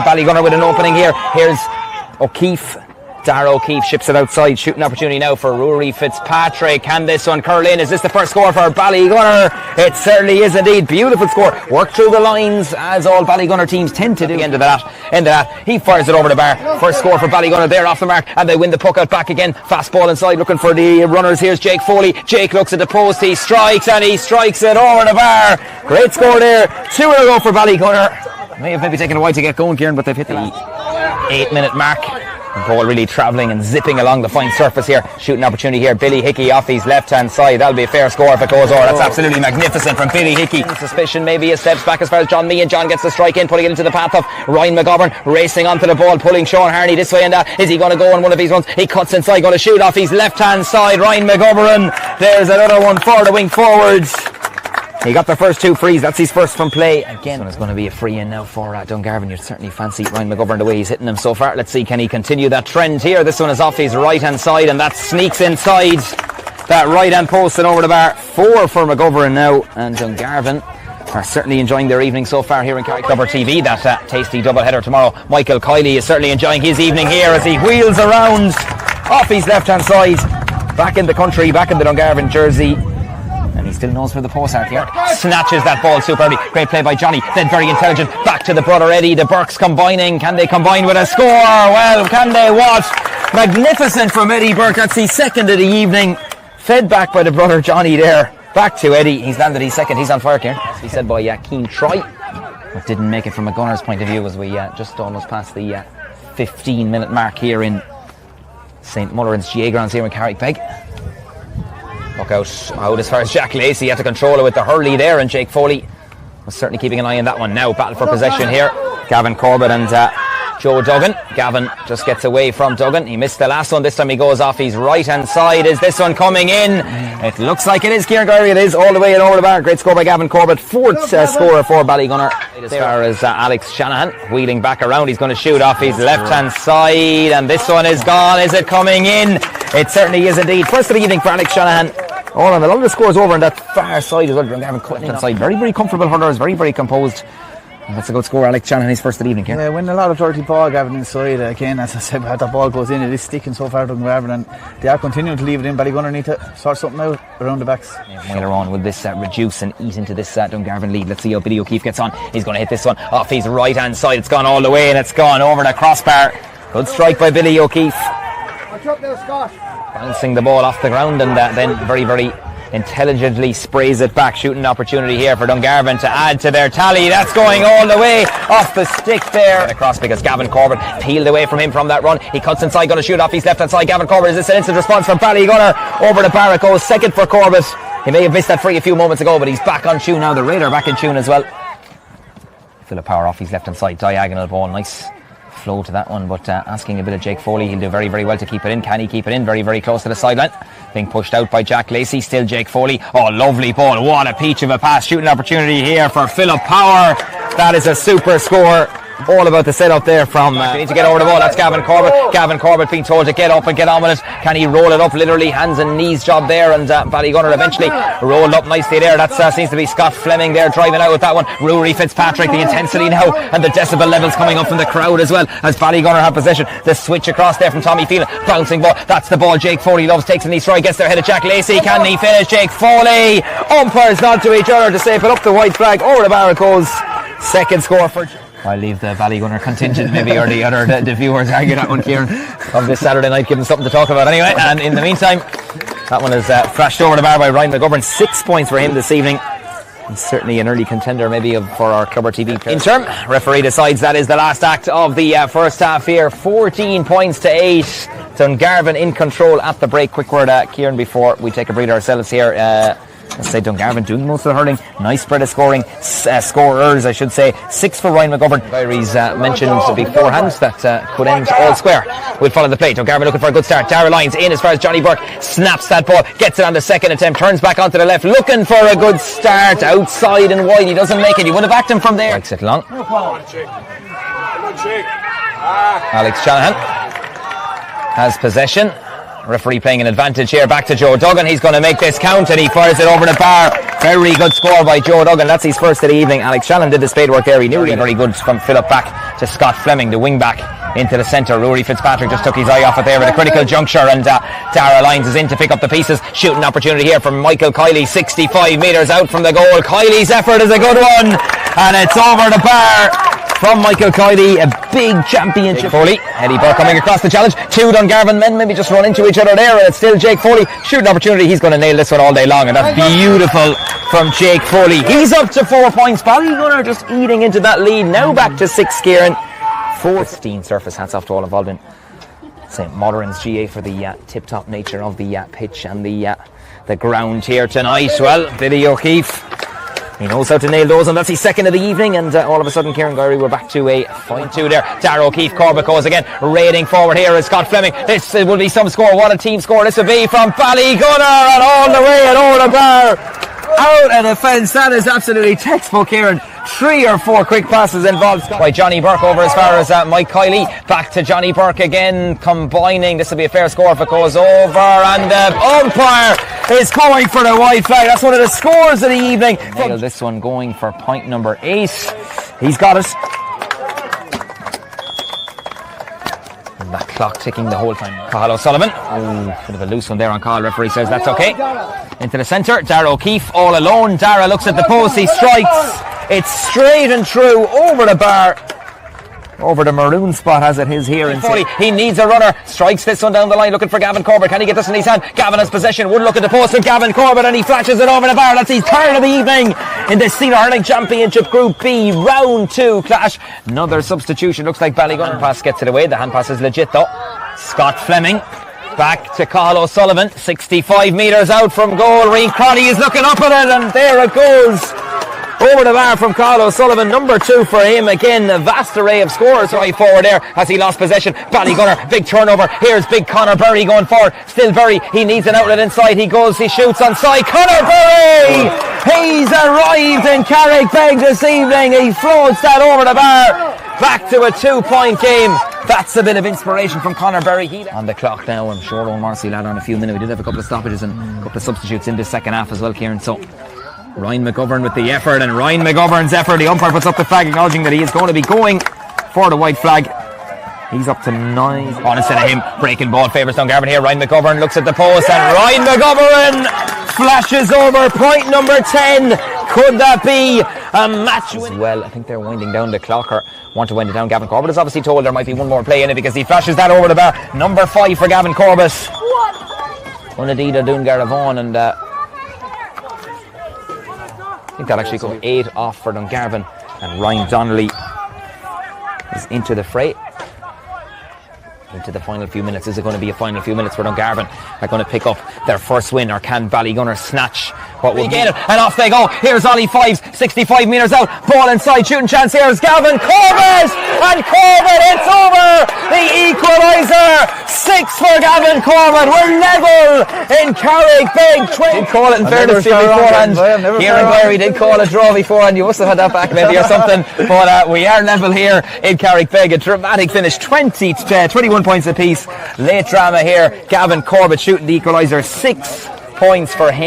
Ballygunner with an opening here. Here's O'Keefe. Dara O'Keefe ships it outside. Shooting opportunity now for Rory Fitzpatrick. Can this one curl in? Is this the first score for Ballygunner? It certainly is indeed. Beautiful score. Work through the lines as all Ballygunner teams tend to do. End of that. He fires it over the bar. First score for Ballygunner there off the mark, and they win the puck out back again. Fast ball inside looking for the runners. Here's Jake Foley. Jake looks at the post. He strikes and he strikes it over the bar. Great score there. 2 in a row for Ballygunner. May have maybe taken a while to get going, Kieran, but they've hit the 8-minute mark. The ball really travelling and zipping along the fine surface here. Shooting opportunity here. Billy Hickey off his left hand side. That'll be a fair score if it goes over. That's absolutely magnificent from Billy Hickey. Suspicion maybe he steps back as far as John Meehan. John gets the strike in, putting it into the path of Ryan McGovern, racing onto the ball, pulling Sean Harney this way and that. Is he going to go on one of these runs? He cuts inside, going to shoot off his left hand side. Ryan McGovern. There's another one for the wing forwards. He got the first 2 frees. That's his first from play. Again, it's going to be a free in now for Dungarvan. You'd certainly fancy Ryan McGovern the way he's hitting them so far. Let's see, can he continue that trend here? This one is off his right hand side, and that sneaks inside that right hand post and over the bar. 4 for McGovern now, and Dungarvan are certainly enjoying their evening so far here in Cover TV. That tasty doubleheader tomorrow. Michael Kiley is certainly enjoying his evening here as he wheels around off his left hand side, back in the country, back in the Dungarvan jersey. He still knows where the posts are here. Snatches that ball superbly. Great play by Johnny. Then very intelligent. Back to the brother Eddie. The Burks combining. Can they combine with a score? Well, can they what? Magnificent from Eddie Burke. That's his second of the evening. Fed back by the brother Johnny there. Back to Eddie. He's landed his second. He's on fire, Kieran. As he said by Keane Troy. But didn't make it from a gunner's point of view as we just almost passed the 15-minute mark here in St. Mulleran's GA grounds here in Carrickbeg. Look out as far as Jack Lacey had to control it with the hurley there, and Jake Foley was certainly keeping an eye on that one. Now battle for possession here. Gavin Corbett and Joe Duggan. Gavin just gets away from Duggan. He missed the last one. This time he goes off his right hand side. Is this one coming in? It looks like it is, Kieran Gowrie. It is all the way and over the bar. Great score by Gavin Corbett. 4th scorer for Ballygunner. As far as Alex Shanahan wheeling back around, he's going to shoot off his left hand side, and this one is gone. Is it coming in? It certainly is indeed. First of the evening for Alex Shanahan. Oh, and a lot of the scores over on that far side as well. Dungarvan cutting inside. Very, very comfortable hurlers. Very, very composed. And that's a good score. Alex Shanahan, his first of the evening. Yeah, winning a lot of dirty ball, Gavin, inside. Again, as I said, how the ball goes in, it is sticking so far to Dungarvan, and they are continuing to leave it in. Ballygunner need to sort something out around the backs. Later on, will this reduce and eat into this Dungarvan lead? Let's see how Billy O'Keefe gets on. He's going to hit this one off his right hand side. It's gone all the way and it's gone over the crossbar. Good strike by Billy O'Keefe. Bouncing the ball off the ground, and then very, very intelligently sprays it back. Shooting opportunity here for Dungarvan to add to their tally. That's going all the way off the stick there across, because Gavin Corbett peeled away from him from that run. He cuts inside, going to shoot off his left hand side. Gavin Corbett, is this an instant response from Ballygunner? Over the bar it goes. Second for Corbett. He may have missed that free a few moments ago, but he's back on tune now. The Raider back in tune as well. Philip Power off his left hand side, diagonal ball. Nice flow to that one, but asking a bit of Jake Foley. He'll do very, very well to keep it in. Can he keep it in? Very, very close to the sideline. Being pushed out by Jack Lacey. Still Jake Foley. Oh, lovely ball. What a peach of a pass. Shooting opportunity here for Philip Power. That is a super score. All about the setup there from they need to get over the ball. That's Gavin Corbett. Gavin Corbett being told to get up and get on with it. Can he roll it up? Literally hands and knees job there, and Ballygunner eventually rolled up nicely there. That seems to be Scott Fleming there driving out with that one. Rory Fitzpatrick, the intensity now and the decibel levels coming up from the crowd as well as Ballygunner have possession. The switch across there from Tommy Phelan. Bouncing ball. That's the ball Jake Foley loves. Takes a knee strike. Gets there ahead of Jack Lacey. Can he finish? Jake Foley. Umpires nod to each other to say put up the white flag. Over the bar it goes. Second score for... I'll leave the Ballygunner contingent maybe, or the viewers argue that one, Kieran, of this Saturday night, give them something to talk about anyway. And in the meantime, that one is flashed over the bar by Ryan McGovern. 6 points for him this evening. And certainly an early contender maybe for our Clubber TV interim. Referee decides that is the last act of the first half here. 14 points to 8. Dungarvan in control at the break. Quick word, Kieran, before we take a breather ourselves here. Let's say Dungarvan doing most of the hurling. Nice spread of scoring. Scorers, I should say. 6 for Ryan McGovern. Diaries mentioned beforehand that could end all square. We'll follow the play. Dungarvan looking for a good start. Dara Lyons in as far as Johnny Burke. Snaps that ball. Gets it on the second attempt. Turns back onto the left. Looking for a good start. Outside and wide. He doesn't make it. He would have backed him from there. Strikes it long. Alex Shanahan has possession. Referee playing an advantage here. Back to Joe Duggan. He's going to make this count, and he fires it over the bar. Very good score by Joe Duggan. That's his first of the evening. Alex Shanahan did the spade work there. He knew it. Very good from Philip back to Scott Fleming, the wing back into the centre. Rory Fitzpatrick just took his eye off it there at a critical juncture, and Dara Lyons is in to pick up the pieces. Shooting opportunity here from Michael Kiley, 65 metres out from the goal. Kiley's effort is a good one, and it's over the bar from Michael Kiley. A big championship. Foley, Eddie Burke coming across the challenge. Two Dungarvan men maybe just run into each other there, and it's still Jake Foley. Shooting opportunity, he's going to nail this one all day long, and that's beautiful from Jake Foley. He's up to 4 points. Ballygunner just eating into that lead. Now back to 6, Kieran. 14 surface. Hats off to all involved in St. Modern's GA for the tip-top nature of the pitch and the ground here tonight. Well, Billy O'Keefe, he knows how to nail those, and that's his second of the evening, and all of a sudden, Kieran Gowrie, we're back to a 5-2 there. Dara O'Keefe, Corbett goes again, raiding forward here is Scott Fleming. This will be some score. What a team score this will be from Ballygunner, and all the way and over the bar. Out of the fence. That is absolutely textbook, Kieran. 3 or 4 quick passes involved by Johnny Burke over as far as Mike Kiley. Back to Johnny Burke again, combining. This will be a fair score if it goes over, and the umpire is going for the white flag. That's one of the scores of the evening. Nailed this one, going for point number 8. He's got it. And that clock ticking the whole time. Cathal O'Sullivan. Bit of a loose one there on call. Referee says that's okay. Into the centre. Dara O'Keefe all alone. Dara looks at the post. He strikes. It's straight and true over the bar. Over the maroon spot as it is here in Foley. He needs a runner. Strikes this one down the line, looking for Gavin Corbett. Can he get this in his hand? Gavin has possession. Would look at the post with Gavin Corbett, and he flashes it over the bar. That's his third of the evening in the Senior Hurling Championship Group B Round 2 clash. Another substitution. Looks like Ballygunner pass gets it away. The hand pass is legit though. Scott Fleming. Back to Cathal O'Sullivan. 65 metres out from goal. Rian Crotty is looking up at it, and there it goes. Over the bar from Cathal O'Sullivan, number 2 for him. Again, a vast array of scores right forward there as he lost possession. Ballygunner, big turnover. Here's big Conor Berry going forward. Still Berry, he needs an outlet inside. He goes, he shoots on side. Conor Berry! He's arrived in Carrickbeg this evening. He floats that over the bar. Back to a 2-point game. That's a bit of inspiration from Conor Berry. On the clock now, I'm sure Owen Morrissey will add on a few minutes. We did have a couple of stoppages and a couple of substitutes in the second half as well, Kieran. So Ryan McGovern with the effort, and Ryan McGovern's effort, the umpire puts up the flag acknowledging that he is going to be going for the white flag. He's up to 9. On instead of him, breaking ball favours Dungarvan here. Ryan McGovern looks at the post, and Ryan McGovern flashes over point number 10. Could that be a match win? Well, I think they're winding down the clock, or want to wind it down. Gavin Corbett is obviously told there might be one more play in it because he flashes that over the bar. Number 5 for Gavin Corbett. Unadida Dungarvan, and I think that actually got 8 off for Dungarvan, and Ryan Donnelly is into the fray. Into the final few minutes. Is it going to be a final few minutes for Dungarvan? They're going to pick up their first win, or can Ballygunner snatch what will get it? And off they go. Here's Ollie Fives, 65 metres out, ball inside, shooting chance. Here's Gavin Corbett, and Corbett, it's over. The equaliser, 6 for Gavin Corbett. We're level in Carrickbeg. Did call it in fairness to you beforehand. Kieran Gowrie did call a draw beforehand. You must have had that back maybe or something. But we are level here in Carrickbeg. A dramatic finish, 21 points apiece. Late drama here. Gavin Corbett shooting the equaliser, 6 points for him.